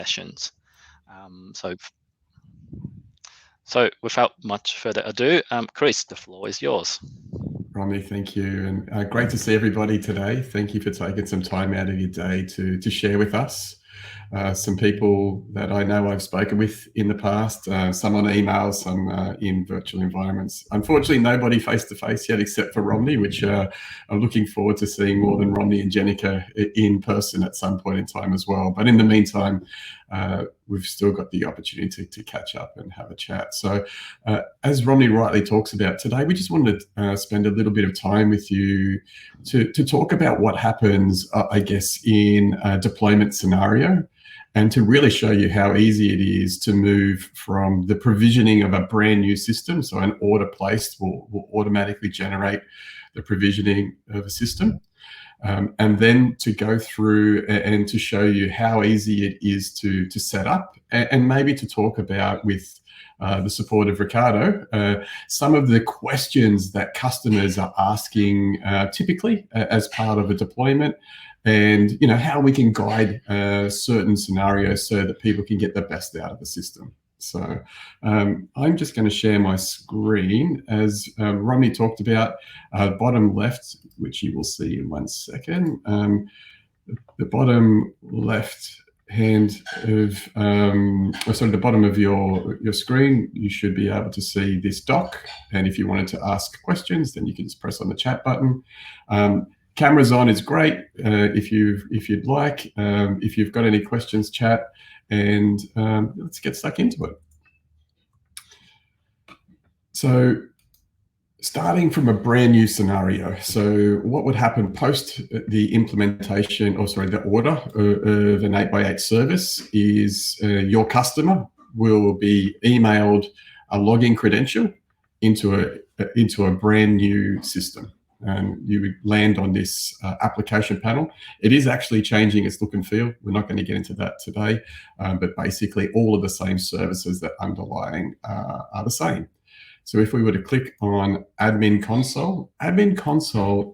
sessions. So without much further ado, Chris, the floor is yours. Romney, thank you, and great to see everybody today. Thank you for taking some time out of your day to share with us. Some people that I know I've spoken with in the past, some on emails, some in virtual environments. Unfortunately, nobody face-to-face yet except for Romney, which I'm looking forward to seeing more than Romney and Jenica in person at some point in time as well. But in the meantime, we've still got the opportunity to catch up and have a chat. So as Romney rightly talks about today, we just wanted to spend a little bit of time with you to talk about what happens, I guess, in a deployment scenario, and to really show you how easy it is to move from the provisioning of a brand new system. So an order placed will automatically generate the provisioning of a system. And then to go through and to show you how easy it is to set up, and maybe to talk about, with the support of Ricardo, some of the questions that customers are asking typically as part of a deployment, and how we can guide certain scenarios so that people can get the best out of the system. So I'm just going to share my screen. As Romney talked about, bottom left, which you will see in 1 second, the bottom left hand of, the bottom of your screen, you should be able to see this doc. And if you wanted to ask questions, then you can just press on the chat button. Cameras on is great if you'd like. If you've got any questions, chat, and let's get stuck into it. So starting from a brand new scenario. So what would happen post the implementation, the order of an 8x8 service is your customer will be emailed a login credential into a brand new system. And you would land on this application panel. It is actually changing its look and feel. We're not going to get into that today, but basically all of the same services that underlying are the same. So if we were to click on Admin Console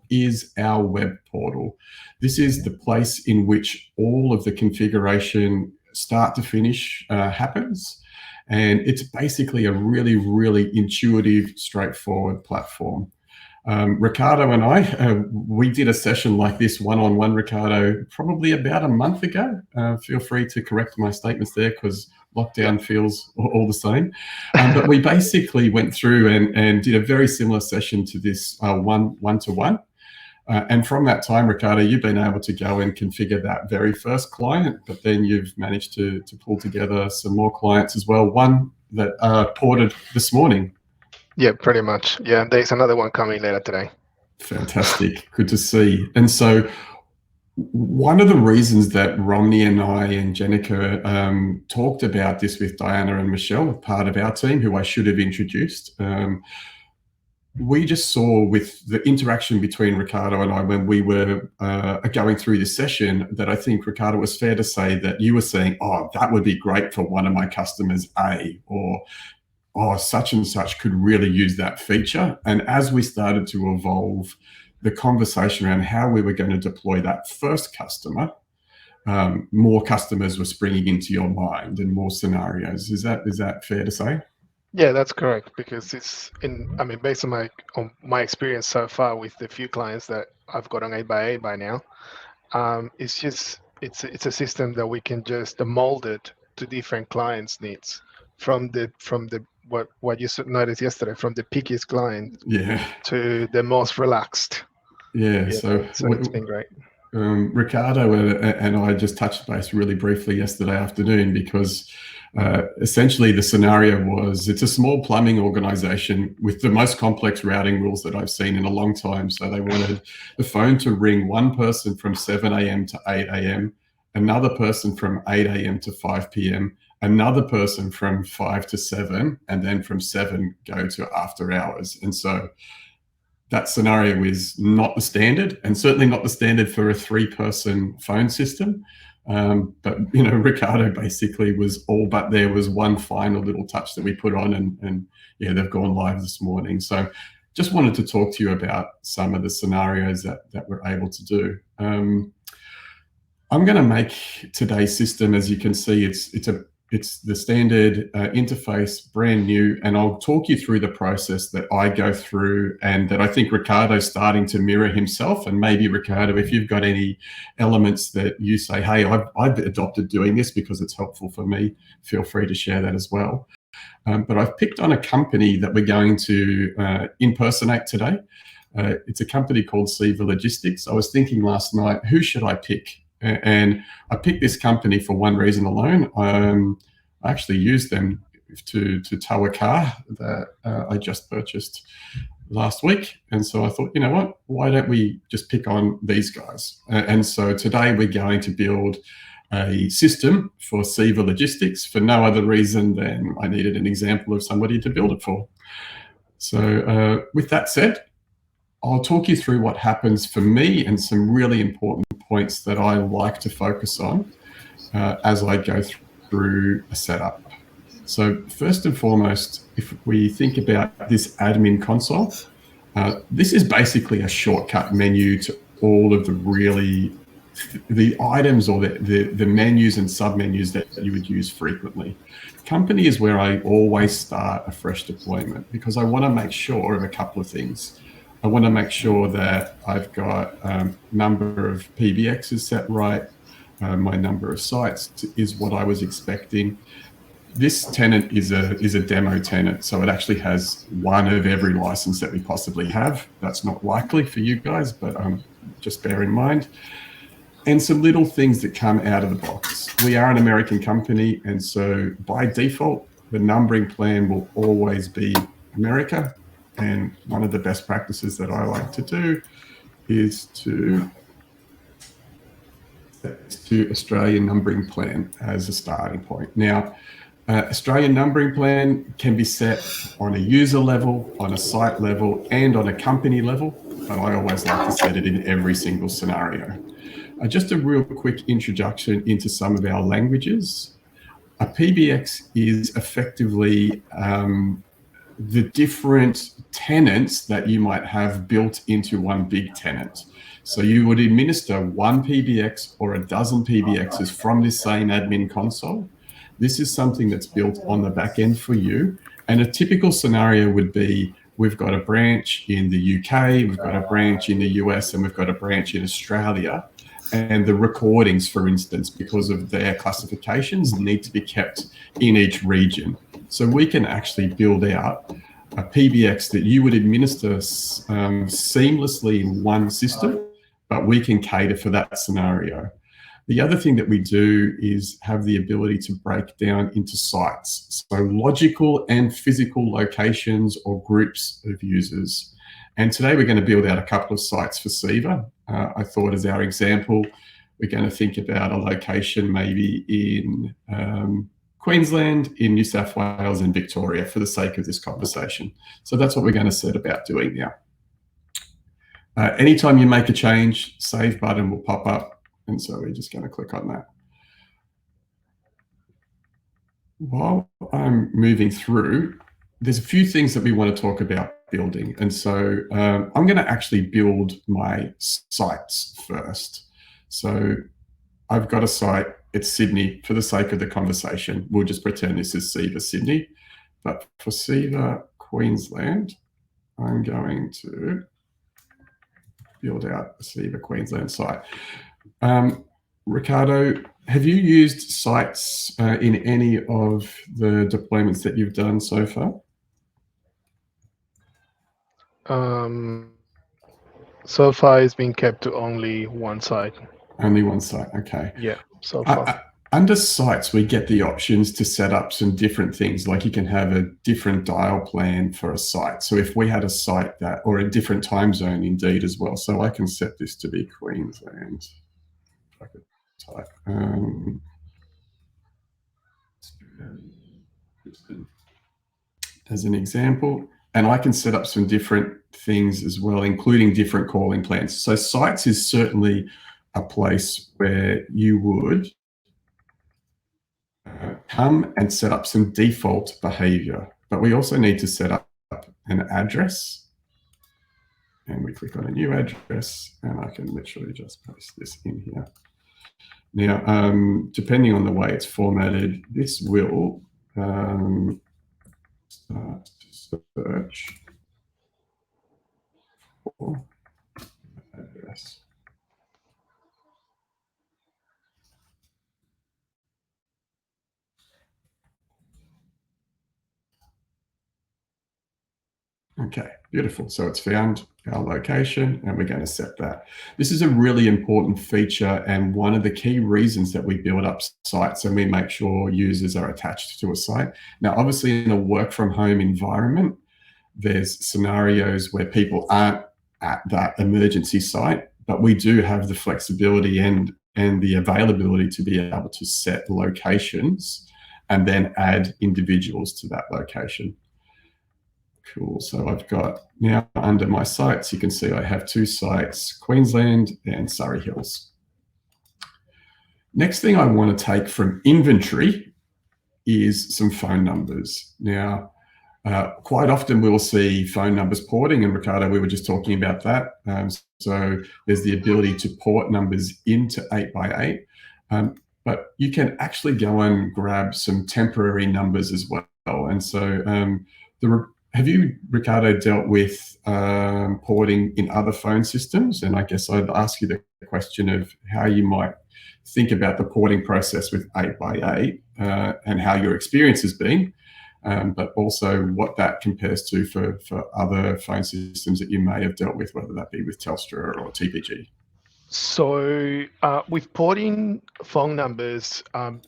is our web portal. This is the place in which all of the configuration start to finish happens. And it's basically a really, really intuitive, straightforward platform. Ricardo and I, we did a session like this one-on-one, Ricardo, probably about a month ago. Feel free to correct my statements there, because lockdown feels all the same. But we basically went through and did a very similar session to this one-to-one. And from that time, Ricardo, you've been able to go and configure that very first client, but then you've managed to pull together some more clients as well. One that ported this morning. Yeah, pretty much. Yeah, there's another one coming later today. Fantastic. Good to see. And so one of the reasons that Romney and I and Jenica talked about this with Diana and Michelle, part of our team, who I should have introduced, we just saw with the interaction between Ricardo and I when we were going through this session, that I think, Ricardo, it was fair to say that you were saying, oh, that would be great for one of my customers, A, or oh, such and such could really use that feature. And as we started to evolve the conversation around how we were going to deploy that first customer, more customers were springing into your mind and more scenarios. Is that fair to say? Yeah, that's correct, because it's based on my experience so far with the few clients that I've got on 8x8 by now, it's a system that we can just mold it to different clients' needs from the what you noticed yesterday, from the pickiest client to the most relaxed. Yeah, so it's been great. Ricardo and I just touched base really briefly yesterday afternoon, because essentially the scenario was, it's a small plumbing organization with the most complex routing rules that I've seen in a long time. So they wanted the phone to ring one person from 7 a.m. to 8 a.m., another person from 8 a.m. to 5 p.m., another person from 5 to 7, and then from 7 go to after hours. And so that scenario is not the standard, and certainly not the standard for a 3-person phone system. But Ricardo basically was all but there was one final little touch that we put on, and they've gone live this morning. So just wanted to talk to you about some of the scenarios that we're able to do. I'm going to make today's system, as you can see, it's the standard interface, brand new, and I'll talk you through the process that I go through and that I think Ricardo's starting to mirror himself. And maybe, Ricardo, if you've got any elements that you say, hey, I've adopted doing this because it's helpful for me, feel free to share that as well. But I've picked on a company that we're going to impersonate today. It's a company called Seva Logistics. I was thinking last night, who should I pick? And I picked this company for one reason alone. I actually used them to tow a car that I just purchased last week. And so I thought, you know what, why don't we just pick on these guys? And so today we're going to build a system for Seva Logistics for no other reason than I needed an example of somebody to build it for. So with that said, I'll talk you through what happens for me and some really important points that I like to focus on as I go through a setup. So first and foremost, if we think about this admin console, this is basically a shortcut menu to all of the items or the menus and submenus that you would use frequently. Company is where I always start a fresh deployment because I want to make sure of a couple of things. I want to make sure that I've got number of PBXs set right. My number of sites is what I was expecting. This tenant is a demo tenant, so it actually has one of every license that we possibly have. That's not likely for you guys, but just bear in mind. And some little things that come out of the box. We are an American company, and so by default, the numbering plan will always be America. And one of the best practices that I like to do is to Australian numbering plan as a starting point. Now, Australian numbering plan can be set on a user level, on a site level, and on a company level, but I always like to set it in every single scenario. Just a real quick introduction into some of our languages. A PBX is effectively the different tenants that you might have built into one big tenant. So you would administer one PBX or a dozen PBXs from this same admin console. This is something that's built on the back end for you. And a typical scenario would be, we've got a branch in the UK, we've got a branch in the US, and we've got a branch in Australia. And the recordings, for instance, because of their classifications, need to be kept in each region. So we can actually build out a PBX that you would administer seamlessly in one system, but we can cater for that scenario. The other thing that we do is have the ability to break down into sites. So logical and physical locations or groups of users. And today we're going to build out a couple of sites for Seva. I thought as our example, we're going to think about a location maybe in Queensland, in New South Wales and Victoria for the sake of this conversation. So that's what we're going to set about doing now. Anytime you make a change, save button will pop up. And so we're just going to click on that. While I'm moving through, there's a few things that we want to talk about building. And so I'm going to actually build my sites first. So I've got a site, it's Sydney. For the sake of the conversation, we'll just pretend this is Seva Sydney. But for Seva Queensland, I'm going to build out a Seva Queensland site. Ricardo, have you used sites in any of the deployments that you've done so far? So far, it's been kept to only one site. Only one site, okay. Yeah, so far. Under sites, we get the options to set up some different things, like you can have a different dial plan for a site. So if we had a site that, or a different time zone indeed as well. So I can set this to be Queensland. I could type as an example, and I can set up some different things as well, including different calling plans. So sites is certainly a place where you would come and set up some default behavior, but we also need to set up an address, and we click on a new address, and I can literally just paste this in here. Now, depending on the way it's formatted, this will start to search for address. Okay, beautiful. So it's found our location and we're going to set that. This is a really important feature and one of the key reasons that we build up sites and we make sure users are attached to a site. Now, obviously in a work from home environment, there's scenarios where people aren't at that emergency site, but we do have the flexibility and the availability to be able to set locations and then add individuals to that location. Cool. So I've got now under my sites, you can see I have 2 sites, Queensland and Surrey Hills. Next thing I want to take from inventory is some phone numbers. Now, quite often we'll see phone numbers porting, and Ricardo, we were just talking about that. So there's the ability to port numbers into 8x8, but you can actually go and grab some temporary numbers as well. And so have you, Ricardo, dealt with porting in other phone systems? And I guess I'd ask you the question of how you might think about the porting process with 8x8 and how your experience has been, but also what that compares to for other phone systems that you may have dealt with, whether that be with Telstra or TPG. So with porting phone numbers,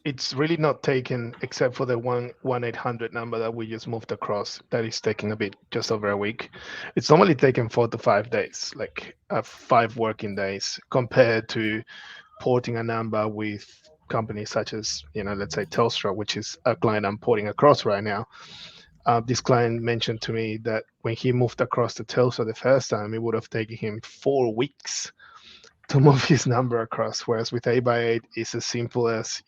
it's really not taken, except for the 1-800 number that we just moved across. That is taking just over a week. It's normally taken 4 to 5 days, like 5 working days, compared to porting a number with companies such as, let's say Telstra, which is a client I'm porting across right now. This client mentioned to me that when he moved across to Telstra the first time, it would have taken him 4 weeks to move his number across, whereas with 8x8 it's as simple as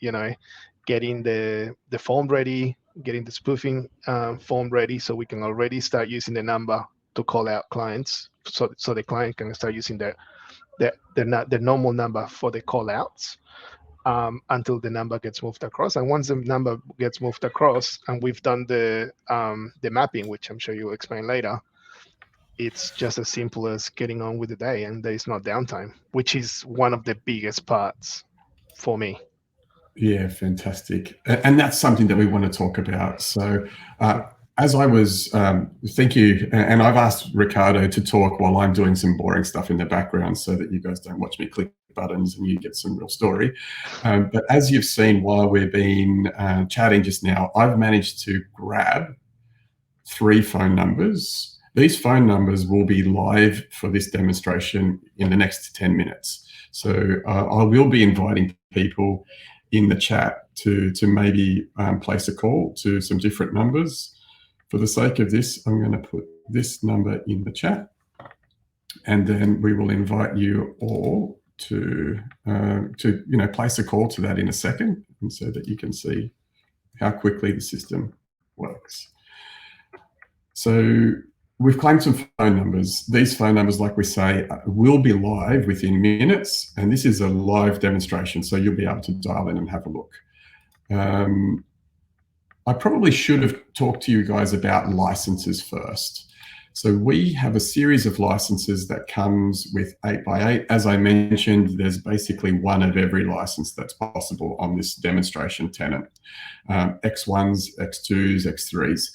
getting the form ready, getting the spoofing form ready, so we can already start using the number to call out clients, so the client can start using the normal number for the call outs until the number gets moved across. And once the number gets moved across and we've done the mapping, which I'm sure you'll explain later, it's just as simple as getting on with the day, and there's no downtime, which is one of the biggest parts for me. Yeah, fantastic. And that's something that we want to talk about. So as I was, thank you. And I've asked Ricardo to talk while I'm doing some boring stuff in the background so that you guys don't watch me click buttons and you get some real story. But as you've seen while we've been chatting just now, I've managed to grab 3 phone numbers. These phone numbers will be live for this demonstration in the next 10 minutes. So I will be inviting people in the chat to maybe place a call to some different numbers. For the sake of this, I'm going to put this number in the chat, and then we will invite you all to place a call to that in a second, and so that you can see how quickly the system works. So we've claimed some phone numbers. These phone numbers, like we say, will be live within minutes, and this is a live demonstration, so you'll be able to dial in and have a look. I probably should have talked to you guys about licenses first. So we have a series of licenses that comes with 8x8. As I mentioned, there's basically one of every license that's possible on this demonstration tenant. X1s, X2s, X3s.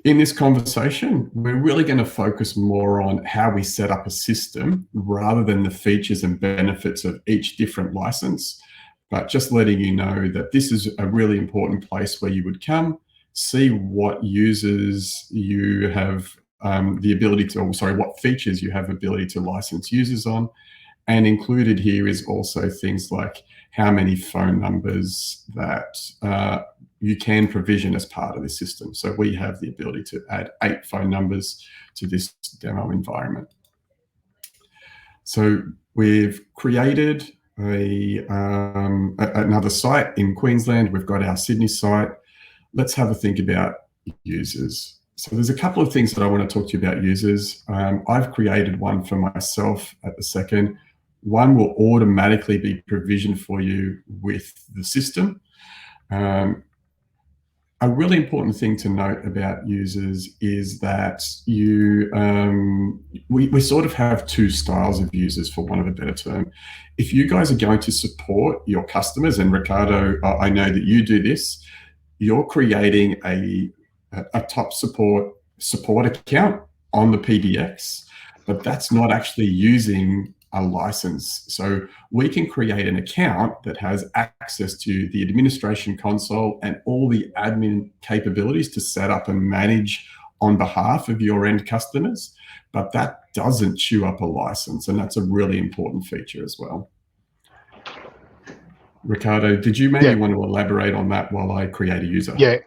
In this conversation, we're really going to focus more on how we set up a system rather than the features and benefits of each different license. But just letting you know that this is a really important place where you would come, see what users you have the ability to, what features you have ability to license users on. And included here is also things like how many phone numbers that you can provision as part of the system. So we have the ability to add 8 phone numbers to this demo environment. So we've created another site in Queensland. We've got our Sydney site. Let's have a think about users. So there's a couple of things that I want to talk to you about users. I've created one for myself at the second. one will automatically be provisioned for you with the system. A really important thing to note about users is that we sort of have two styles of users, for want of a better term. If you guys are going to support your customers, and Ricardo, I know that you do this, you're creating a top support account on the PBX, but that's not actually using a license. So we can create an account that has access to the administration console and all the admin capabilities to set up and manage on behalf of your end customers, but that doesn't chew up a license, and that's a really important feature as well. Ricardo, did you maybe want to elaborate on that while I create a user? Yeah,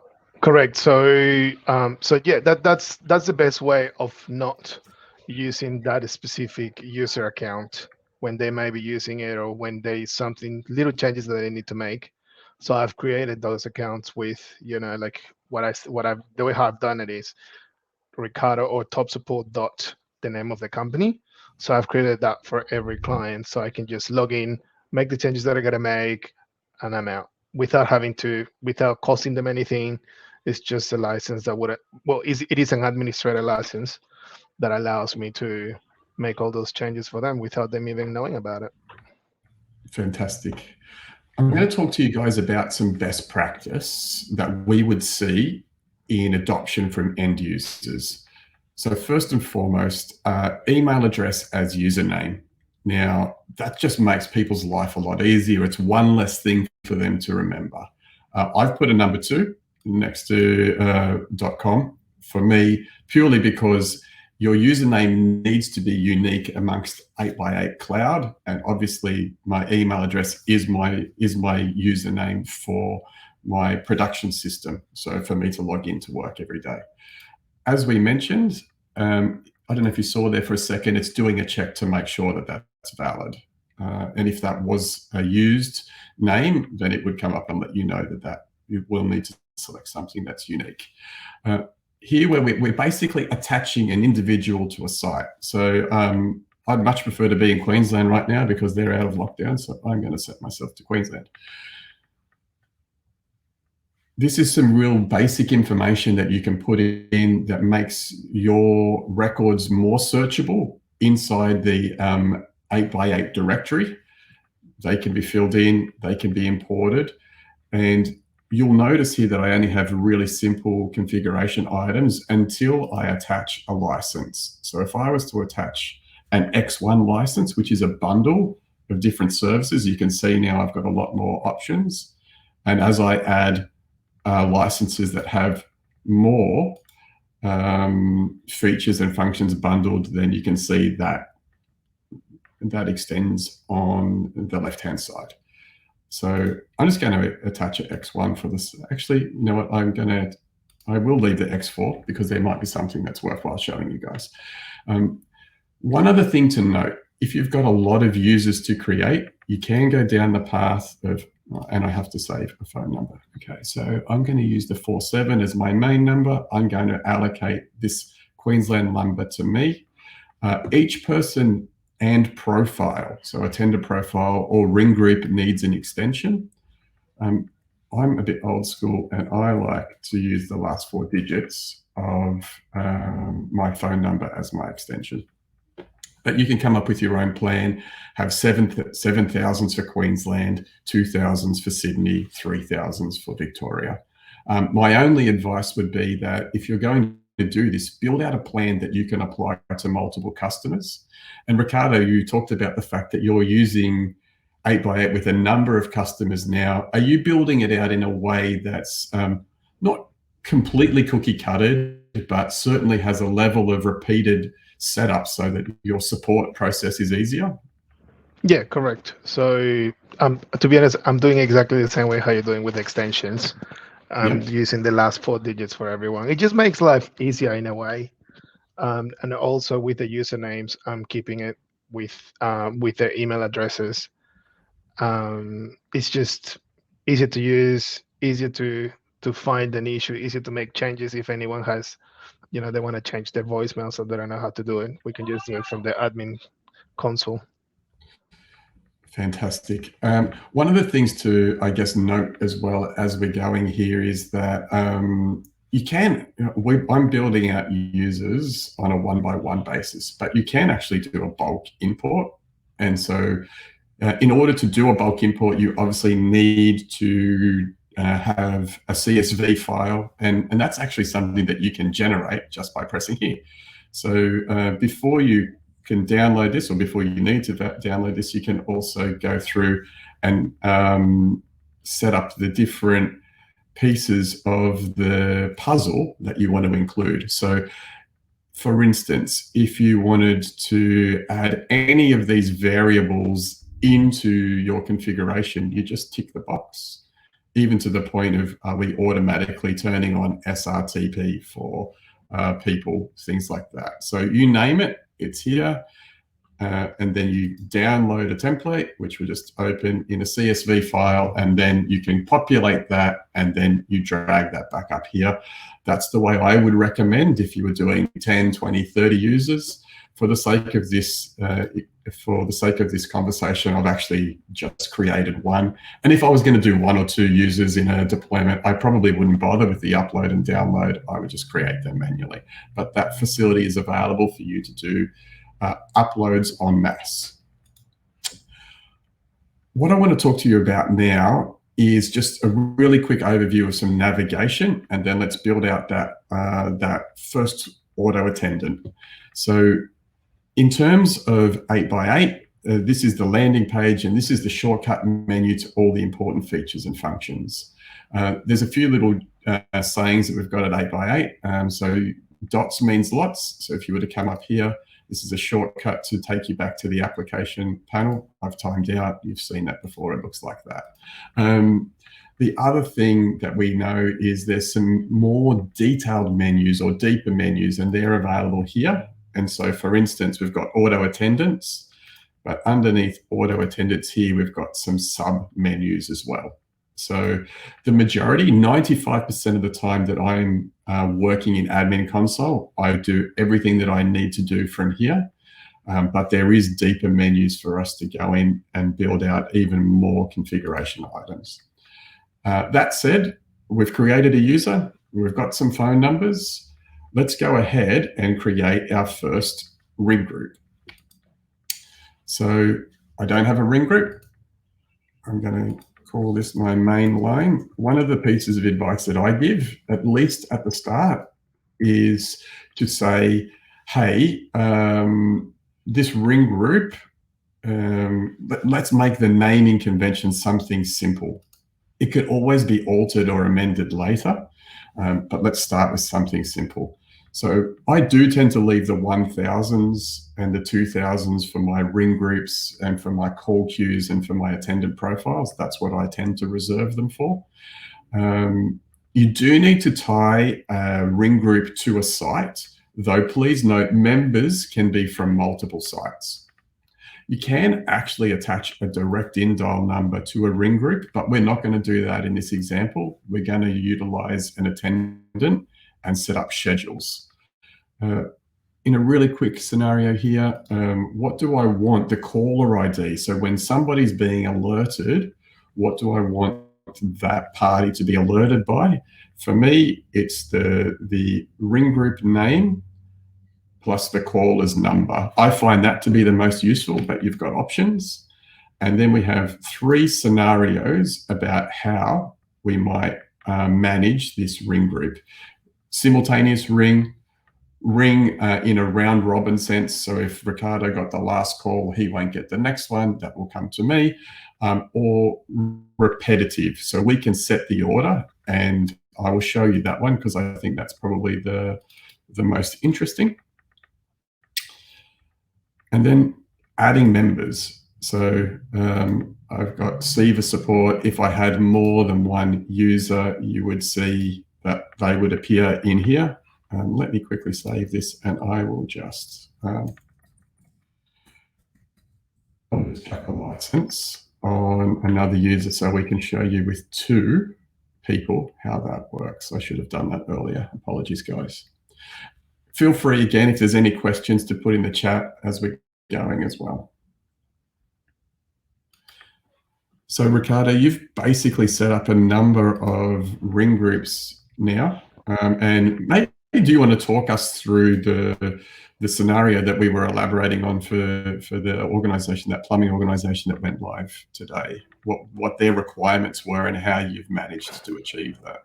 correct. So yeah, that's the best way of not using that specific user account when they may be using it, or when there is something, little changes that they need to make. So I've created those accounts with, like the way I've done it is Ricardo or top support dot the name of the company. So I've created that for every client, so I can just log in, make the changes that I gotta make, and I'm out without costing them anything. It's just a license that it is an administrator license that allows me to make all those changes for them without them even knowing about it. Fantastic. I'm going to talk to you guys about some best practice that we would see in adoption from end users. So first and foremost, email address as username. Now, that just makes people's life a lot easier. It's one less thing for them to remember. I've put a number 2 next to .com for me, purely because your username needs to be unique amongst 8x8 cloud, and obviously my email address is my username for my production system, so for me to log into work every day. As we mentioned, I don't know if you saw there for a second, it's doing a check to make sure that that's valid. And if that was a used name, then it would come up and let you know that you will need to select something that's unique. Here, where we're basically attaching an individual to a site. So I'd much prefer to be in Queensland right now because they're out of lockdown, so I'm going to set myself to Queensland. This is some real basic information that you can put in that makes your records more searchable inside the 8x8 directory. They can be filled in, they can be imported, and you'll notice here that I only have really simple configuration items until I attach a license. So if I was to attach an X1 license, which is a bundle of different services, you can see now I've got a lot more options. And as I add licenses that have more features and functions bundled, then you can see that extends on the left-hand side. So I'm just going to attach an X1 for this. Actually, you know what? I will leave the X4 because there might be something that's worthwhile showing you guys. One other thing to note, if you've got a lot of users to create, you can go down the path of, and I have to save a phone number. Okay, so I'm going to use the 47 as my main number. I'm going to allocate this Queensland number to me. Each person and profile, so attendant profile or ring group needs an extension. I'm a bit old school and I like to use the last 4 digits of my phone number as my extension. But you can come up with your own plan, have 7,000s for Queensland, 2,000s for Sydney, 3,000s for Victoria. My only advice would be that if you're going to do this, build out a plan that you can apply to multiple customers. And Ricardo, you talked about the fact that you're using 8x8 with a number of customers now. Are you building it out in a way that's not completely cookie cutted, but certainly has a level of repeated setup so that your support process is easier? Yeah, correct. So to be honest, I'm doing exactly the same way how you're doing with extensions. I'm using the last 4 digits for everyone. It just makes life easier in a way. And also with the usernames, I'm keeping it with their email addresses. It's just easier to use, easier to find an issue, easier to make changes if anyone has, they want to change their voicemail so they don't know how to do it. We can just do it from the admin console. Fantastic. One of the things to, I guess, note as well as we're going here is that you can, I'm building out users on a one-by-one basis, but you can actually do a bulk import. And so in order to do a bulk import, you obviously need to have a CSV file, and that's actually something that you can generate just by pressing here. So before you can download this, or before you need to download this, you can also go through and set up the different pieces of the puzzle that you want to include. So for instance, if you wanted to add any of these variables into your configuration, you just tick the box, even to the point of, are we automatically turning on SRTP for people, things like that. So you name it, it's here. And then you download a template, which will just open in a CSV file, and then you can populate that, and then you drag that back up here. That's the way I would recommend if you were doing 10, 20, 30 users. For the sake of this, conversation, I've actually just created one. And if I was going to do 1 or 2 users in a deployment, I probably wouldn't bother with the upload and download. I would just create them manually. But that facility is available for you to do uploads en masse. What I want to talk to you about now is just a really quick overview of some navigation, and then let's build out that first auto attendant. So in terms of 8x8, this is the landing page, and this is the shortcut menu to all the important features and functions. There's a few little sayings that we've got at 8x8. So dots means lots. So if you were to come up here, this is a shortcut to take you back to the application panel. I've timed out. You've seen that before. It looks like that. The other thing that we know is there's some more detailed menus or deeper menus, and they're available here. And so, for instance, we've got auto attendants, but underneath auto attendants here, we've got some sub menus as well. So the majority, 95% of the time that I'm working in Admin Console, I do everything that I need to do from here. But there is deeper menus for us to go in and build out even more configuration items. That said, we've created a user. We've got some phone numbers. Let's go ahead and create our first ring group. So I don't have a ring group. I'm going to call this my main line. One of the pieces of advice that I give, at least at the start, is to say, hey, this ring group, let's make the naming convention something simple. It could always be altered or amended later, but let's start with something simple. So I do tend to leave the 1000s and the 2000s for my ring groups and for my call queues and for my attendant profiles. That's what I tend to reserve them for. You do need to tie a ring group to a site, though please note members can be from multiple sites. You can actually attach a direct in-dial number to a ring group, but we're not going to do that in this example. We're going to utilize an attendant and set up schedules. In a really quick scenario here, what do I want? The caller ID. So when somebody's being alerted, what do I want that party to be alerted by? For me, it's the ring group name plus the caller's number. I find that to be the most useful, but you've got options. And then we have 3 scenarios about how we might manage this ring group. Simultaneous ring in a round robin sense. So if Ricardo got the last call, he won't get the next one. That will come to me. Or repetitive. So we can set the order, and I will show you that one because I think that's probably the most interesting. And then adding members. So I've got Siva support. If I had more than one user, you would see that they would appear in here. Let me quickly save this, and I will just check a license on another user so we can show you with 2 people how that works. I should have done that earlier. Apologies, guys. Feel free, again, if there's any questions, to put in the chat as we're going as well. So Ricardo, you've basically set up a number of ring groups now, and maybe do you want to talk us through the scenario that we were elaborating on for the organisation, that plumbing organisation that went live today? What their requirements were and how you've managed to achieve that.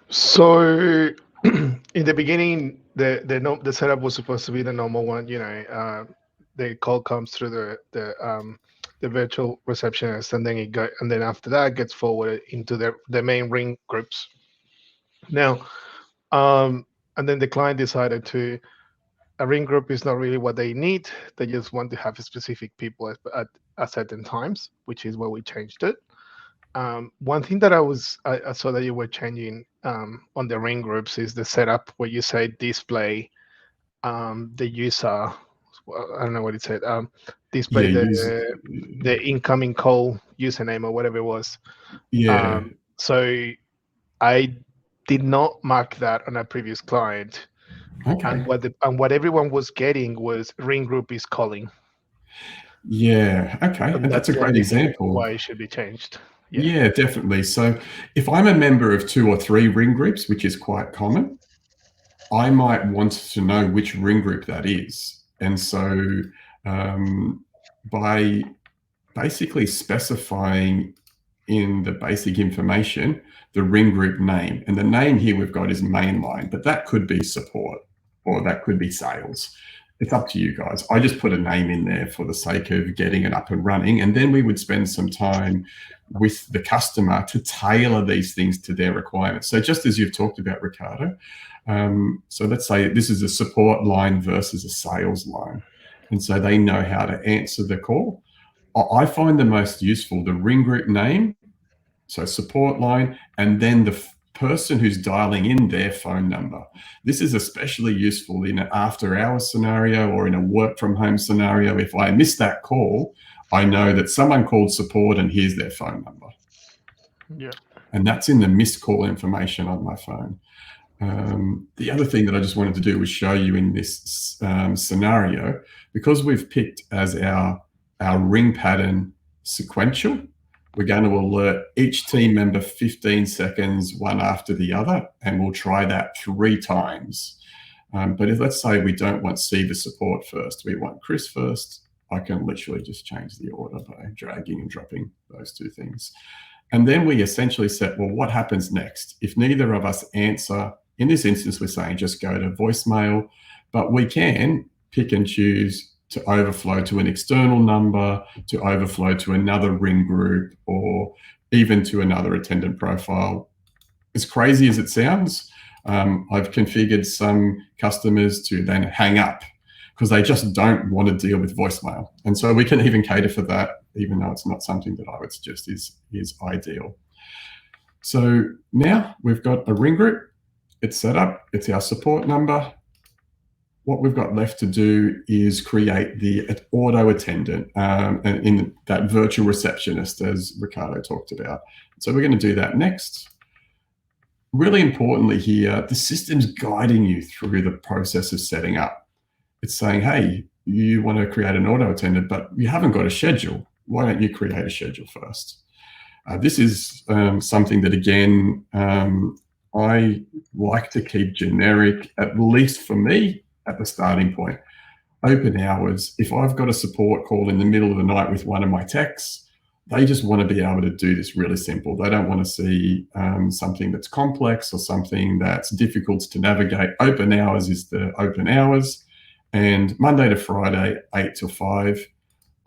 So in the beginning, the setup was supposed to be the normal one. The call comes through the virtual receptionist, and then after that gets forwarded into the main ring groups. Now, and then the client decided a ring group is not really what they need. They just want to have specific people at certain times, which is where we changed it. One thing that I saw that you were changing on the ring groups is the setup where you say display the user. Well, I don't know what it said. Display the incoming call username or whatever it was. Yeah. So I did not mark that on a previous client. Okay. And what everyone was getting was ring group is calling. Yeah. Okay. And that's a great example. Why it should be changed. Yeah, definitely. So if I'm a member of 2 or 3 ring groups, which is quite common, I might want to know which ring group that is. And so by basically specifying in the basic information the ring group name, and the name here we've got is mainline, but that could be support or that could be sales. It's up to you guys. I just put a name in there for the sake of getting it up and running, and then we would spend some time with the customer to tailor these things to their requirements. So just as you've talked about, Ricardo, so let's say this is a support line versus a sales line, and so they know how to answer the call. I find the most useful the ring group name, so support line, and then the person who's dialing in their phone number. This is especially useful in an after-hours scenario or in a work-from-home scenario. If I miss that call, I know that someone called support and here's their phone number. Yeah. And that's in the missed call information on my phone. The other thing that I just wanted to do was show you in this scenario, because we've picked as our ring pattern sequential, we're going to alert each team member 15 seconds, one after the other, and we'll try that 3 times. But if let's say we don't want Siva support first, we want Chris first, I can literally just change the order by dragging and dropping those 2 things. And then we essentially set, well, what happens next? If neither of us answer, in this instance, we're saying just go to voicemail, but we can pick and choose to overflow to an external number, to overflow to another ring group, or even to another attendant profile. As crazy as it sounds, I've configured some customers to then hang up because they just don't want to deal with voicemail. And so we can even cater for that, even though it's not something that I would suggest is ideal. So now we've got a ring group. It's set up. It's our support number. What we've got left to do is create the auto attendant and in that virtual receptionist, as Ricardo talked about. So we're going to do that next. Really importantly here, the system's guiding you through the process of setting up. It's saying, hey, you want to create an auto attendant, but you haven't got a schedule. Why don't you create a schedule first? This is something that, again, I like to keep generic, at least for me, at the starting point. Open hours. If I've got a support call in the middle of the night with one of my techs, they just want to be able to do this really simple. They don't want to see something that's complex or something that's difficult to navigate. Open hours is the open hours. And Monday to Friday, 8 to 5,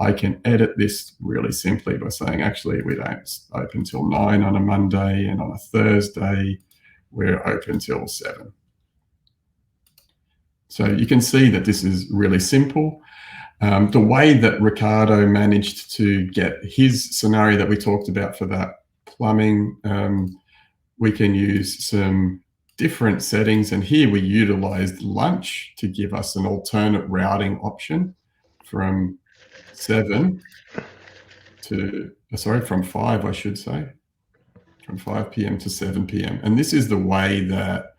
I can edit this really simply by saying, actually, we don't open till 9 on a Monday, and on a Thursday, we're open till 7. So you can see that this is really simple. The way that Ricardo managed to get his scenario that we talked about for that plumbing, we can use some different settings. And here we utilized lunch to give us an alternate routing option from 7 to, from 5, I should say, from 5 p.m. to 7 p.m. And this is the way that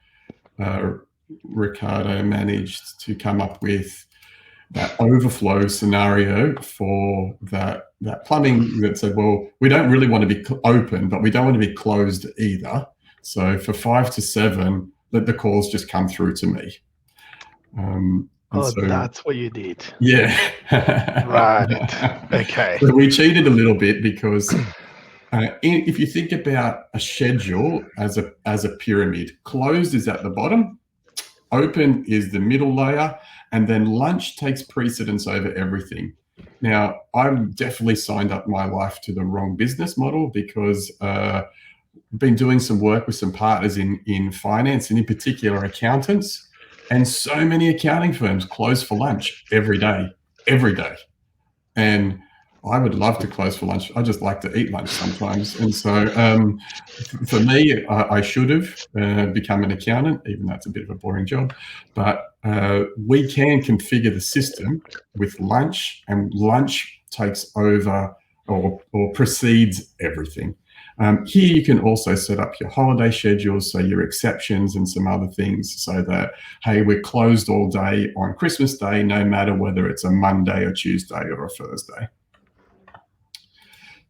Ricardo managed to come up with overflow scenario for that plumbing that said, well, we don't really want to be open, but we don't want to be closed either. So for 5 to 7, let the calls just come through to me. So that's what you did. Yeah. Right. Okay. So we cheated a little bit because if you think about a schedule as a pyramid, closed is at the bottom, open is the middle layer, and then lunch takes precedence over everything. Now, I've definitely signed up my life to the wrong business model because I've been doing some work with some partners in finance and in particular accountants, and so many accounting firms close for lunch every day. And I would love to close for lunch. I just like to eat lunch sometimes. And so for me, I should have become an accountant, even though it's a bit of a boring job. But we can configure the system with lunch, and lunch takes over or precedes everything. Here you can also set up your holiday schedules, so your exceptions and some other things, so that, hey, we're closed all day on Christmas Day, no matter whether it's a Monday or Tuesday or a Thursday.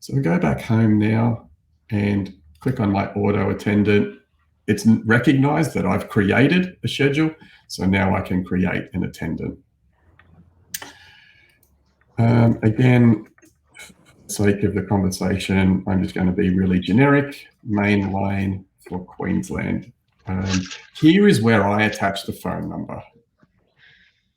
So we go back home now and click on my auto attendant. It's recognized that I've created a schedule, so now I can create an attendant. Again, sake of the conversation, I'm just going to be really generic. Main line for Queensland. Here is where I attach the phone number.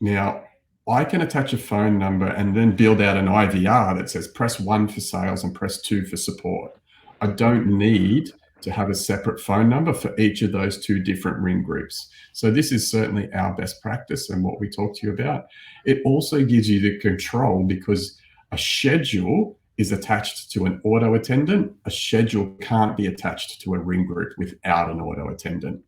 Now, I can attach a phone number and then build out an IVR that says press 1 for sales and press 2 for support. I don't need to have a separate phone number for each of those 2 different ring groups. So this is certainly our best practice and what we talk to you about. It also gives you the control because a schedule is attached to an auto attendant. A schedule can't be attached to a ring group without an auto attendant.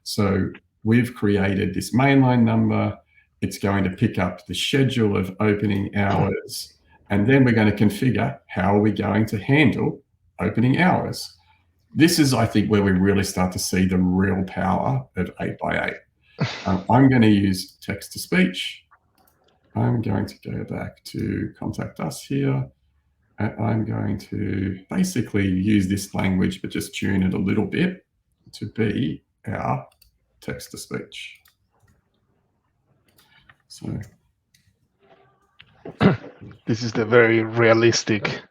So we've created this mainline number. It's going to pick up the schedule of opening hours, and then we're going to configure how are we going to handle opening hours. This is, I think, where we really start to see the real power of 8x8. I'm going to use text-to-speech. I'm going to go back to contact us here. I'm going to basically use this language, but just tune it a little bit to be our text-to-speech. So this is the very realistic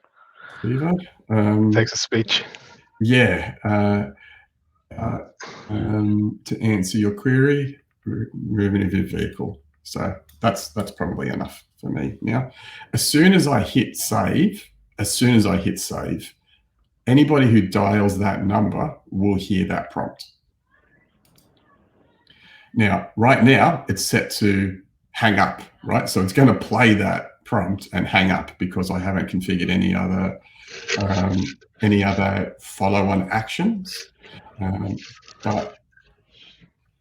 text-to-speech. Yeah. To answer your query, moving of your vehicle. So that's probably enough for me. Now, as soon as I hit save, anybody who dials that number will hear that prompt. Now, right now, it's set to hang up, right? So it's going to play that prompt and hang up because I haven't configured any other follow-on actions. But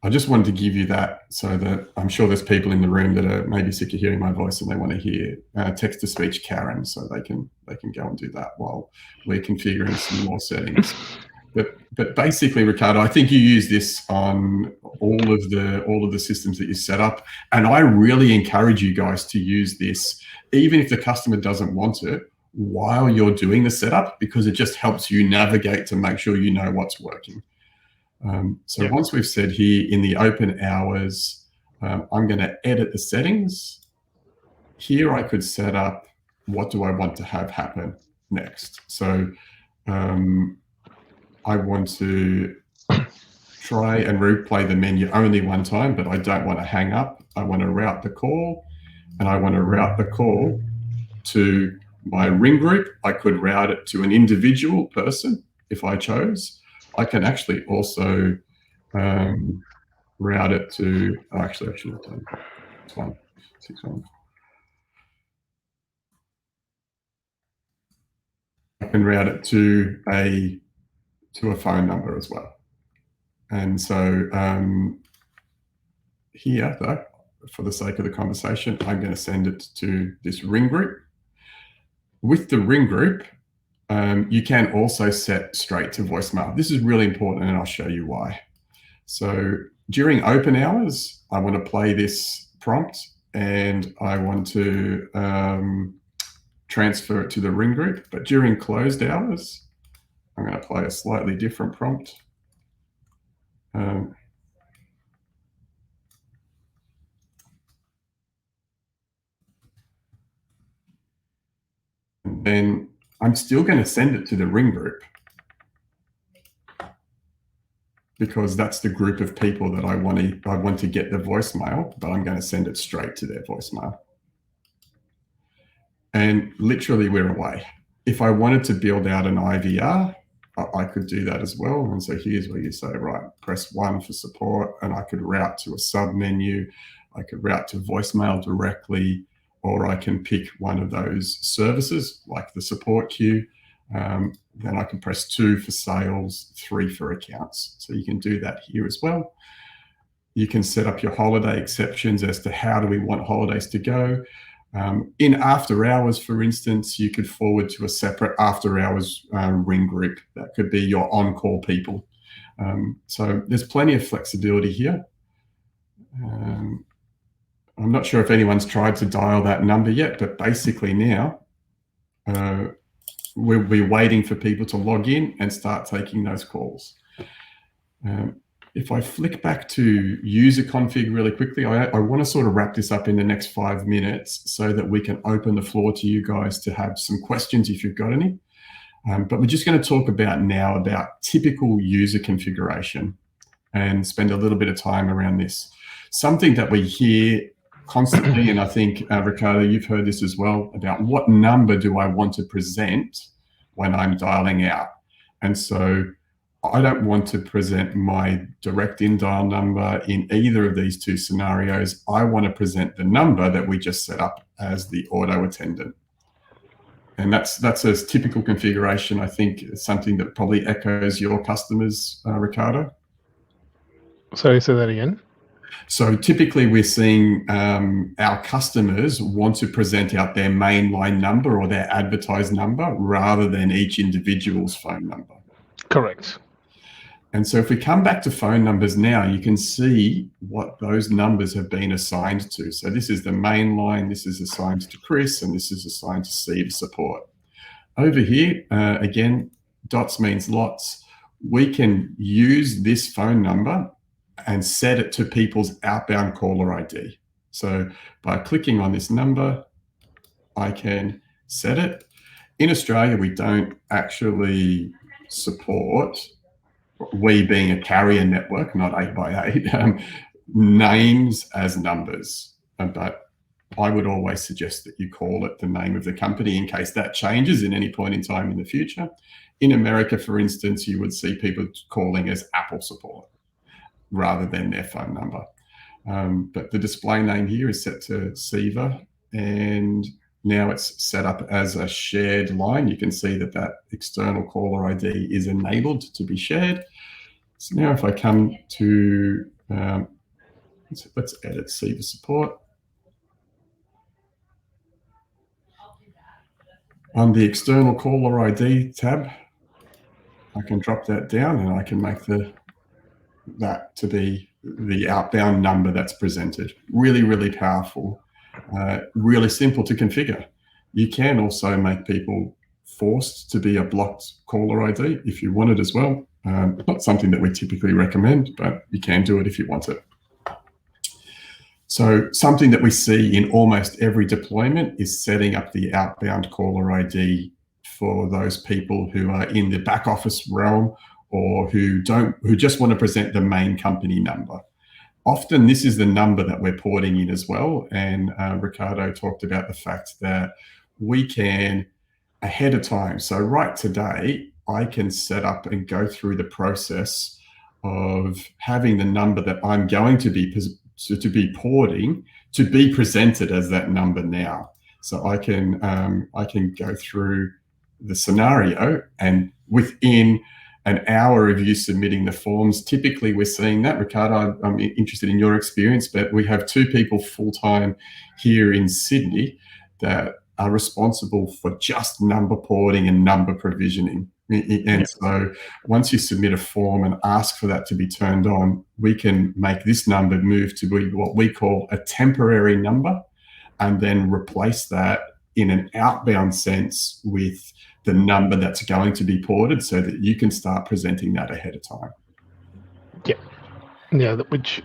I just wanted to give you that so that I'm sure there's people in the room that are maybe sick of hearing my voice and they want to hear text-to-speech Karen, so they can go and do that while we're configuring some more settings. But basically, Ricardo, I think you use this on all of the systems that you set up, and I really encourage you guys to use this, even if the customer doesn't want it, while you're doing the setup, because it just helps you navigate to make sure you know what's working. So once we've said here in the open hours, I'm going to edit the settings. Here I could set up what do I want to have happen next. So I want to try and replay the menu only one time, but I don't want to hang up. I want to route the call, and I want to route the call to my ring group. I could route it to an individual person if I chose. I can actually also route it to, actually I should have done this one, 6-1. I can route it to a phone number as well. And so here, though, for the sake of the conversation, I'm going to send it to this ring group. With the ring group, you can also set straight to voicemail. This is really important, and I'll show you why. So during open hours, I want to play this prompt and I want to transfer it to the ring group. But during closed hours, I'm going to play a slightly different prompt. And then I'm still going to send it to the ring group, because that's the group of people that I want to get the voicemail, but I'm going to send it straight to their voicemail. And literally we're away. If I wanted to build out an IVR, I could do that as well. And so here's where you say, right, press 1 for support, and I could route to a sub menu. I could route to voicemail directly, or I can pick one of those services like the support queue. Then I can press 2 for sales, 3 for accounts. So you can do that here as well. You can set up your holiday exceptions as to how do we want holidays to go. In after hours, for instance, you could forward to a separate after hours ring group. That could be your on-call people. So there's plenty of flexibility here. I'm not sure if anyone's tried to dial that number yet, but basically now we'll be waiting for people to log in and start taking those calls. If I flick back to user config really quickly, I want to sort of wrap this up in the next 5 minutes so that we can open the floor to you guys to have some questions if you've got any. But we're just going to talk about typical user configuration and spend a little bit of time around this. Something that we hear constantly, and I think, Ricardo, you've heard this as well, about what number do I want to present when I'm dialing out. And so I don't want to present my direct in-dial number in either of these two scenarios. I want to present the number that we just set up as the auto attendant. And that's a typical configuration. I think it's something that probably echoes your customers, Ricardo. Sorry, say that again. So typically we're seeing our customers want to present out their mainline number or their advertised number rather than each individual's phone number. Correct. And so if we come back to phone numbers now, you can see what those numbers have been assigned to. So this is the main line, this is assigned to Chris, and this is assigned to Steve support. Over here, again, dots means lots. We can use this phone number and set it to people's outbound caller ID. So by clicking on this number, I can set it. In Australia, we don't actually support, we being a carrier network, not 8x8, names as numbers. But I would always suggest that you call it the name of the company in case that changes in any point in time in the future. In America, for instance, you would see people calling as Apple support rather than their phone number. But the display name here is set to Siva, and now it's set up as a shared line. You can see that that external caller ID is enabled to be shared. So now if I come to, let's edit Siva support. On the external caller ID tab, I can drop that down and I can make that to be the outbound number that's presented. Really, really powerful, really simple to configure. You can also make people forced to be a blocked caller ID if you want it as well. Not something that we typically recommend, but you can do it if you want it. So something that we see in almost every deployment is setting up the outbound caller ID for those people who are in the back office realm or who just want to present the main company number. Often this is the number that we're porting in as well. And Ricardo talked about the fact that we can ahead of time. So right today, I can set up and go through the process of having the number that I'm going to be porting to be presented as that number now. So I can go through the scenario, and within an hour of you submitting the forms, typically we're seeing that. Ricardo, I'm interested in your experience, but we have 2 people full-time here in Sydney that are responsible for just number porting and number provisioning. And so once you submit a form and ask for that to be turned on, we can make this number move to be what we call a temporary number, and then replace that in an outbound sense with the number that's going to be ported, so that you can start presenting that ahead of time.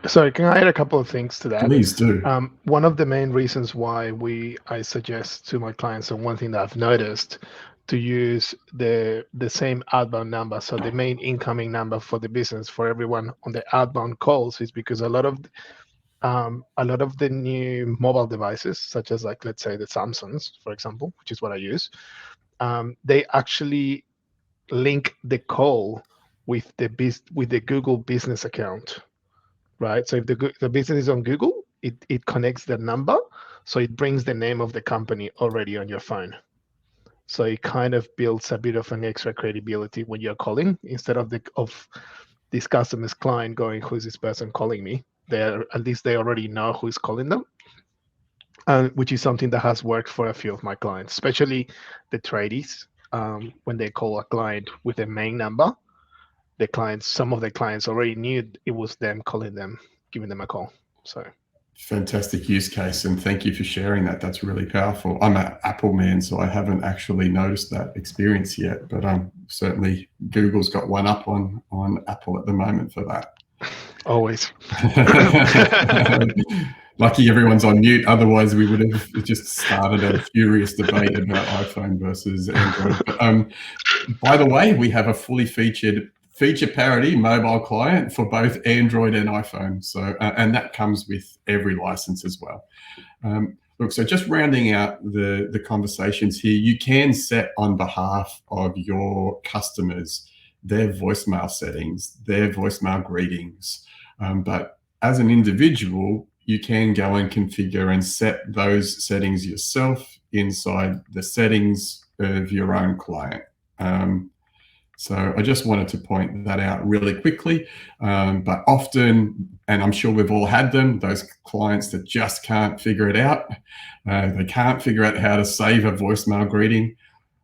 So can I add a couple of things to that? Please do. One of the main reasons why I suggest to my clients, and one thing that I've noticed, to use the same outbound number, so the main incoming number for the business for everyone on the outbound calls, is because a lot of the new mobile devices, such as, like, let's say the Samsungs, for example, which is what I use, they actually link the call with the Google business account, right? So if the business is on Google, it connects the number, so it brings the name of the company already on your phone. So it kind of builds a bit of an extra credibility when you're calling, instead of this customer's client going, "Who's this person calling me?" At least they already know who's calling them, which is something that has worked for a few of my clients, especially the tradies. When they call a client with a main number, some of the clients already knew it was them calling them, giving them a call. So. Fantastic use case, and thank you for sharing that. That's really powerful. I'm an Apple man, so I haven't actually noticed that experience yet, but certainly Google's got one up on Apple at the moment for that. Always. Lucky everyone's on mute, otherwise we would have just started a furious debate about iPhone versus Android. But, by the way, we have a fully featured feature parity mobile client for both Android and iPhone. So, and that comes with every license as well. Look, so just rounding out the conversations here, you can set on behalf of your customers their voicemail settings, their voicemail greetings. But as an individual, you can go and configure and set those settings yourself inside the settings of your own client. So I just wanted to point that out really quickly. But often, and I'm sure we've all had them, those clients that just can't figure it out. They can't figure out how to save a voicemail greeting.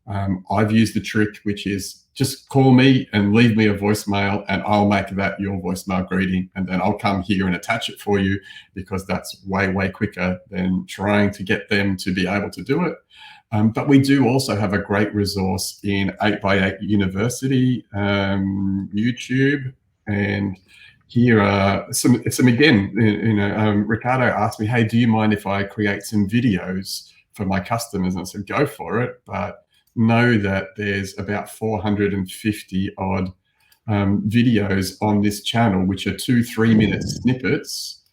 I've used the trick, which is just call me and leave me a voicemail, and I'll make that your voicemail greeting, and then I'll come here and attach it for you, because that's way, way quicker than trying to get them to be able to do it. But we do also have a great resource in 8x8 University, YouTube, and here are some again, Ricardo asked me, hey, do you mind if I create some videos for my customers? And I said, go for it, but know that there's about 450 odd videos on this channel, which are 2-3 minute snippets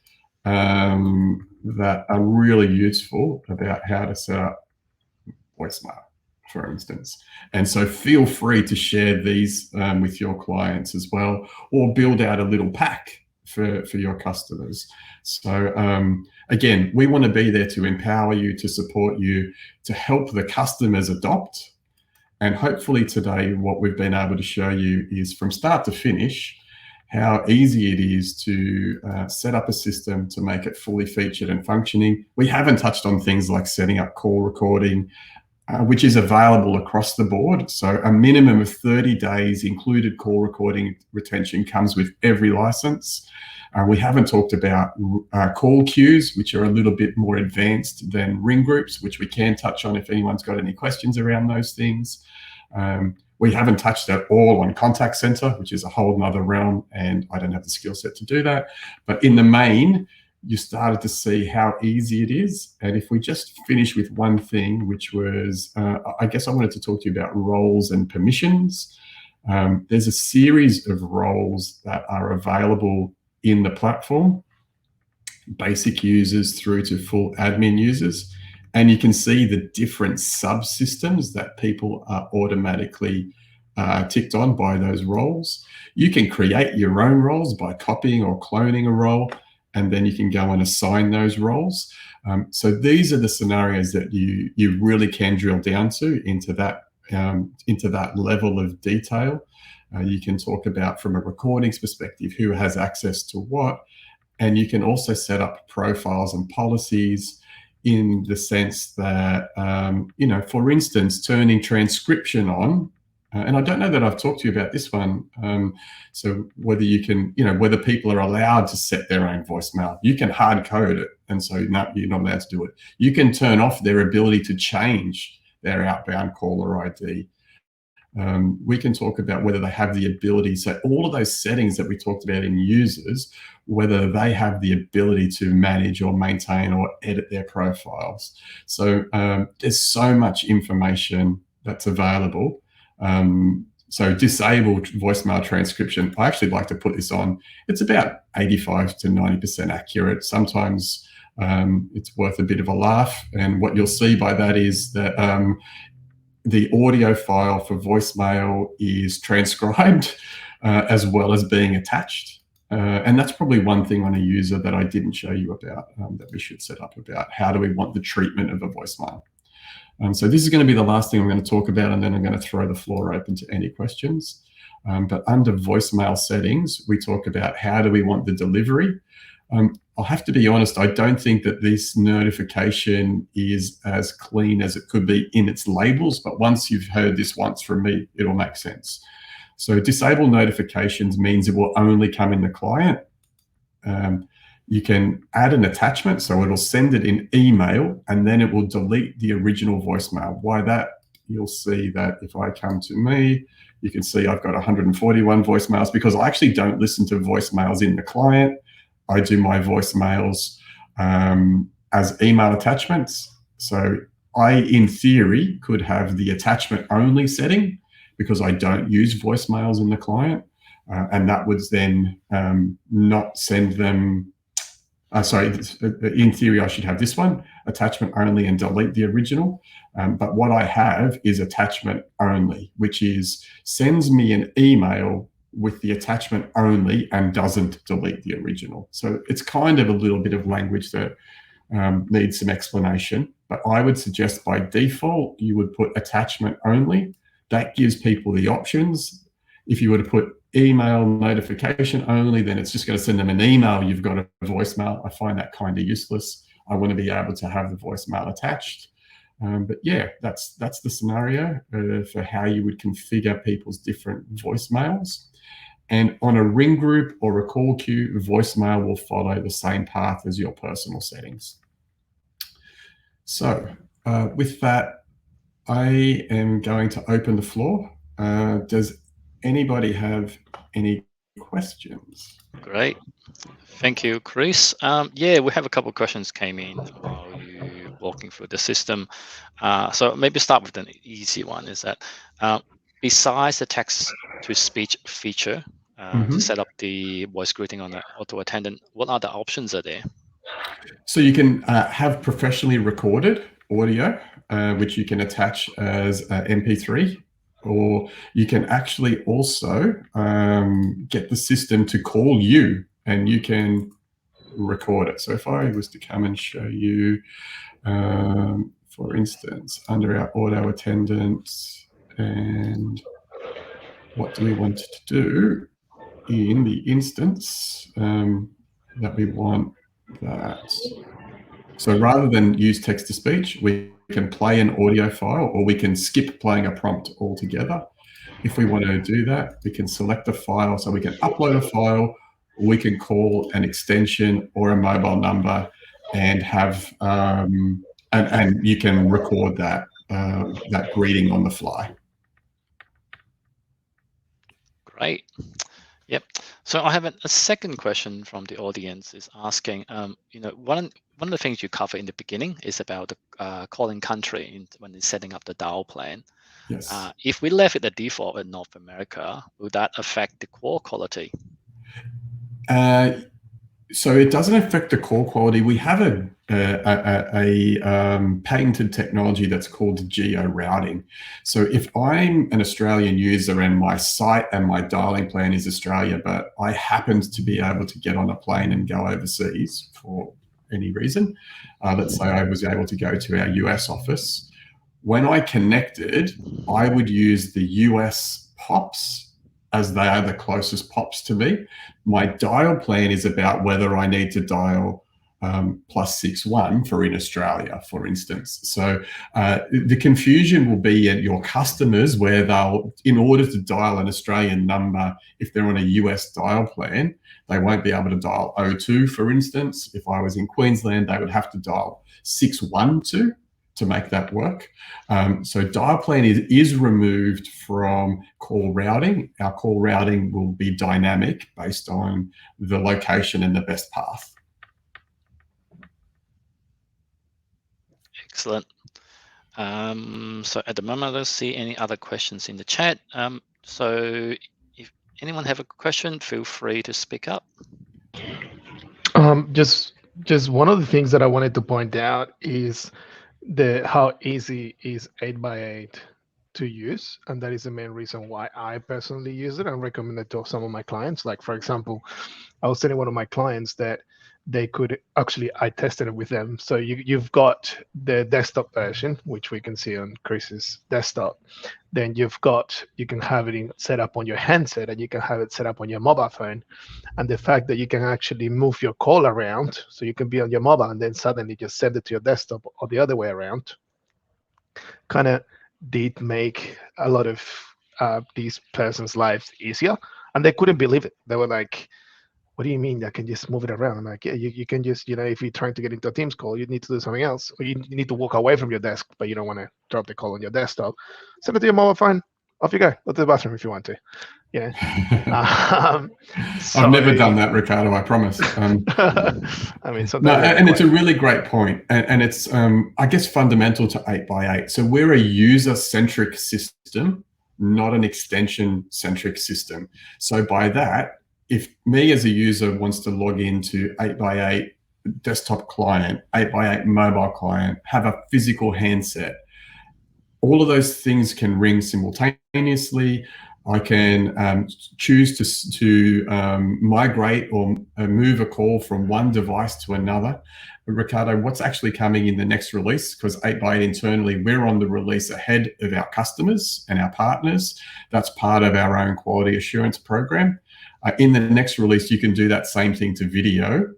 that are really useful about how to set up voicemail, for instance. And so feel free to share these with your clients as well, or build out a little pack for your customers. So again, we want to be there to empower you, to support you, to help the customers adopt. And hopefully today, what we've been able to show you is from start to finish, how easy it is to set up a system to make it fully featured and functioning. We haven't touched on things like setting up call recording, which is available across the board. So a minimum of 30 days included call recording retention comes with every license. We haven't talked about call queues, which are a little bit more advanced than ring groups, which we can touch on if anyone's got any questions around those things. We haven't touched at all on contact center, which is a whole nother realm, and I don't have the skill set to do that. But in the main, you started to see how easy it is. And if we just finish with one thing, which was, I guess I wanted to talk to you about roles and permissions. There's a series of roles that are available in the platform, basic users through to full admin users. And you can see the different subsystems that people are automatically ticked on by those roles. You can create your own roles by copying or cloning a role, and then you can go and assign those roles. So these are the scenarios that you really can drill down to into that level of detail. You can talk about, from a recordings perspective, who has access to what, and you can also set up profiles and policies in the sense that, for instance, turning transcription on And I don't know that I've talked to you about this one. So whether you can, whether people are allowed to set their own voicemail. You can hard code it, and so no, you're not allowed to do it. You can turn off their ability to change their outbound caller ID. We can talk about whether they have the ability. So all of those settings that we talked about in users, whether they have the ability to manage or maintain or edit their profiles. So there's so much information that's available. So disabled voicemail transcription, I actually like to put this on. It's about 85 to 90% accurate. Sometimes it's worth a bit of a laugh. And what you'll see by that is that the audio file for voicemail is transcribed as well as being attached. And that's probably one thing on a user that I didn't show you about that we should set up about how do we want the treatment of a voicemail. So this is going to be the last thing I'm going to talk about, and then I'm going to throw the floor open to any questions. But under voicemail settings, we talk about how do we want the delivery. I'll have to be honest, I don't think that this notification is as clean as it could be in its labels, but once you've heard this once from me, it'll make sense. So disable notifications means it will only come in the client. You can add an attachment, so it'll send it in email, and then it will delete the original voicemail. Why that? You'll see that if I come to me, you can see I've got 141 voicemails because I actually don't listen to voicemails in the client. I do my voicemails as email attachments. So I, in theory, could have the attachment only setting because I don't use voicemails in the client. And that would then not send them, in theory, I should have this one, attachment only, and delete the original. But what I have is attachment only, which is sends me an email with the attachment only and doesn't delete the original. So it's kind of a little bit of language that needs some explanation, but I would suggest by default, you would put attachment only. That gives people the options. If you were to put email notification only, then it's just going to send them an email. You've got a voicemail. I find that kind of useless. I want to be able to have the voicemail attached. But yeah, that's the scenario for how you would configure people's different voicemails. And on a ring group or a call queue, voicemail will follow the same path as your personal settings. So with that, I am going to open the floor. Does anybody have any questions? Great. Thank you, Chris. Yeah, we have a couple of questions came in while you walking through the system. So maybe start with an easy one, is that besides the text-to-speech feature to set up the voice greeting on the auto attendant, what other options are there? So you can have professionally recorded audio, which you can attach as MP3, or you can actually also get the system to call you and you can record it. So if I was to come and show you, for instance, under our auto attendant, and what do we want to do in the instance that we want that. So rather than use text-to-speech, we can play an audio file, or we can skip playing a prompt altogether. If we want to do that, we can select a file. So we can upload a file, or we can call an extension or a mobile number and have, and you can record that, that greeting on the fly. Great. Yep. So I have a second question from the audience is asking, one of the things you cover in the beginning is about the calling country when it's setting up the dial plan. Yes. If we left it the default in North America, would that affect the call quality? So it doesn't affect the call quality. We have a patented technology that's called Geo Routing. So if I'm an Australian user and my site and my dialing plan is Australia, but I happened to be able to get on a plane and go overseas for any reason, let's say I was able to go to our US office, when I connected, I would use the US POPs as they are the closest POPs to me. My dial plan is about whether I need to dial plus 6 1 for in Australia, for instance. So the confusion will be at your customers, where they'll, in order to dial an Australian number, if they're on a US dial plan, they won't be able to dial 02, for instance. If I was in Queensland, they would have to dial 612 to make that work. So dial plan is removed from call routing. Our call routing will be dynamic based on the location and the best path. Excellent. So at the moment, I don't see any other questions in the chat. So if anyone have a question, feel free to speak up. Just one of the things that I wanted to point out is how easy is 8x8 to use, and that is the main reason why I personally use it and recommend it to some of my clients. Like, for example, I was telling one of my clients that they could actually, I tested it with them. So you've got the desktop version, which we can see on Chris's desktop. Then you can have it set up on your handset, and you can have it set up on your mobile phone. And the fact that you can actually move your call around, so you can be on your mobile and then suddenly just send it to your desktop, or the other way around, kind of did make a lot of these persons' lives easier. And they couldn't believe it. They were like, what do you mean I can just move it around? I'm like, yeah, you can just, if you're trying to get into a Teams call, you need to do something else, or you need to walk away from your desk, but you don't want to drop the call on your desktop. Send it to your mobile phone. Off you go. Go to the bathroom if you want to. Yeah. I've never done that, Ricardo, I promise. I mean, no, and it's a really great point. And it's, I guess, fundamental to 8x8. So we're a user-centric system, not an extension-centric system. So by that, if me as a user wants to log into 8x8 desktop client, 8x8 mobile client, have a physical handset, all of those things can ring simultaneously. I can choose to migrate or move a call from one device to another. Ricardo, what's actually coming in the next release? Because 8x8 internally, we're on the release ahead of our customers and our partners. That's part of our own quality assurance program. In the next release, you can do that same thing to video.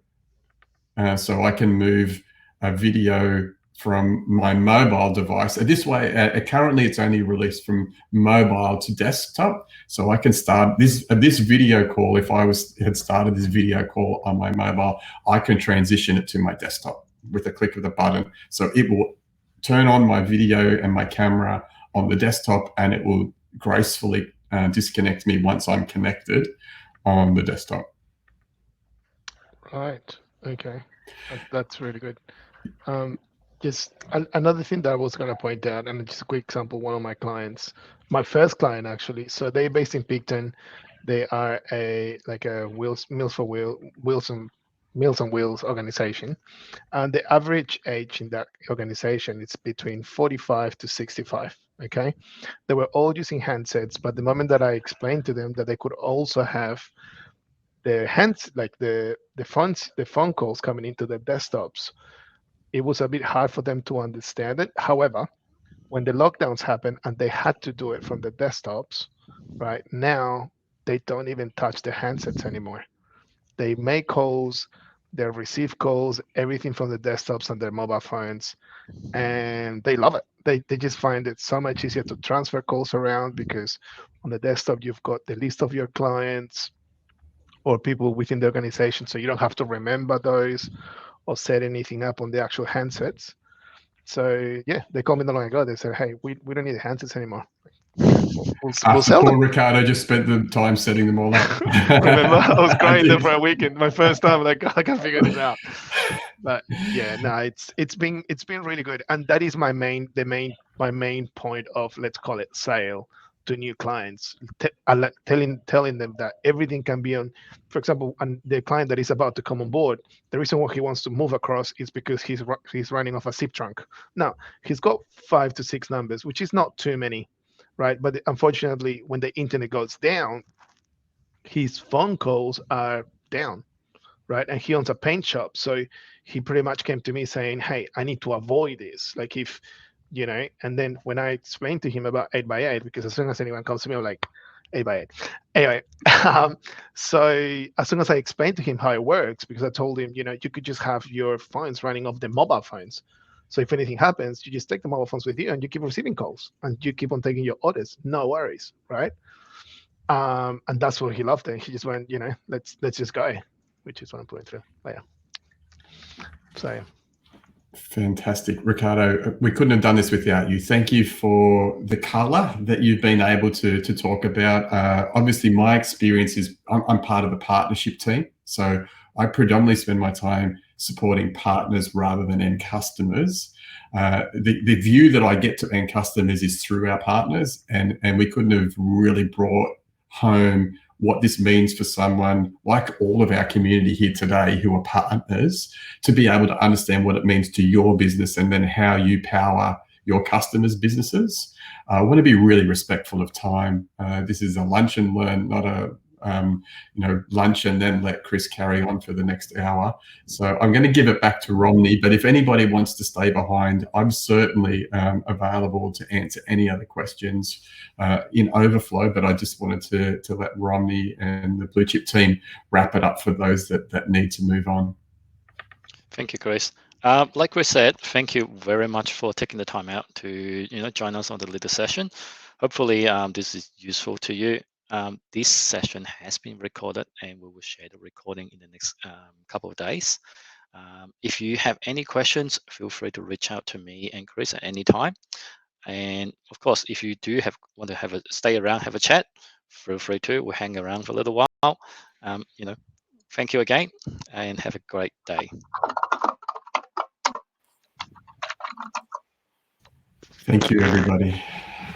So I can move a video from my mobile device. This way, currently it's only released from mobile to desktop. So I can start this video call. If I had started this video call on my mobile, I can transition it to my desktop with a click of the button. So it will turn on my video and my camera on the desktop, and it will gracefully disconnect me once I'm connected on the desktop. Right. Okay. That's really good. Just another thing that I was going to point out, and just a quick example, one of my clients, my first client actually, so they're based in Picton. They are like a Meals on Wheels organization, and the average age in that organization is between 45 to 65. Okay, they were all using handsets, but the moment that I explained to them that they could also have the hands, like the phone calls coming into their desktops, it was a bit hard for them to understand it. However, when the lockdowns happened and they had to do it from the desktops, right now they don't even touch the handsets anymore. They make calls, they receive calls, everything from the desktops and their mobile phones, and they love it. They just find it so much easier to transfer calls around, because on the desktop you've got the list of your clients or people within the organization, so you don't have to remember those or set anything up on the actual handsets. So yeah, they called me not long ago. They said, "Hey, we don't need the handsets anymore. We'll sell them." Ricardo just spent the time setting them all up. Remember, I was crying there for a weekend. My first time, like, I can figure this out. But yeah, no, it's been really good, and that is my main point of, let's call it, sale to new clients, telling them that everything can be on. For example, and the client that is about to come on board, the reason why he wants to move across is because he's running off a zip trunk. Now he's got 5 to 6 numbers, which is not too many, right? But unfortunately, when the internet goes down, his phone calls are down, right? And he owns a paint shop, so he pretty much came to me saying, "Hey, I need to avoid this. Like, if and then when I explained to him about 8x8, because as soon as anyone comes to me, I'm like, 8 by 8. Anyway, so as soon as I explained to him how it works, because I told him, you could just have your phones running off the mobile phones. So if anything happens, you just take the mobile phones with you and you keep receiving calls and you keep on taking your orders. No worries, right? And that's what he loved it. He just went, let's just go, which is what I'm putting through. But yeah. So fantastic, Ricardo. We couldn't have done this without you. Thank you for the color that you've been able to talk about. Obviously, my experience is I'm part of the partnership team, so I predominantly spend my time supporting partners rather than end customers. The view that I get to end customers is through our partners, and we couldn't have really brought home what this means for someone like all of our community here today who are partners, to be able to understand what it means to your business and then how you power your customers' businesses. I want to be really respectful of time. This is a lunch and learn, not a lunch and then let Chris carry on for the next hour. So I'm going to give it back to Romney, but if anybody wants to stay behind, I'm certainly available to answer any other questions in overflow, but I just wanted to let Romney and the Bluechip team wrap it up for those that need to move on. Thank you, Chris. Like we said, thank you very much for taking the time out to join us on the little session. Hopefully this is useful to you. This session has been recorded and we will share the recording in the next couple of days. If you have any questions, feel free to reach out to me and Chris at any time. And of course, if you do want to stay around, have a chat, feel free to. We'll hang around for a little while. Thank you again and have a great day. Thank you, everybody.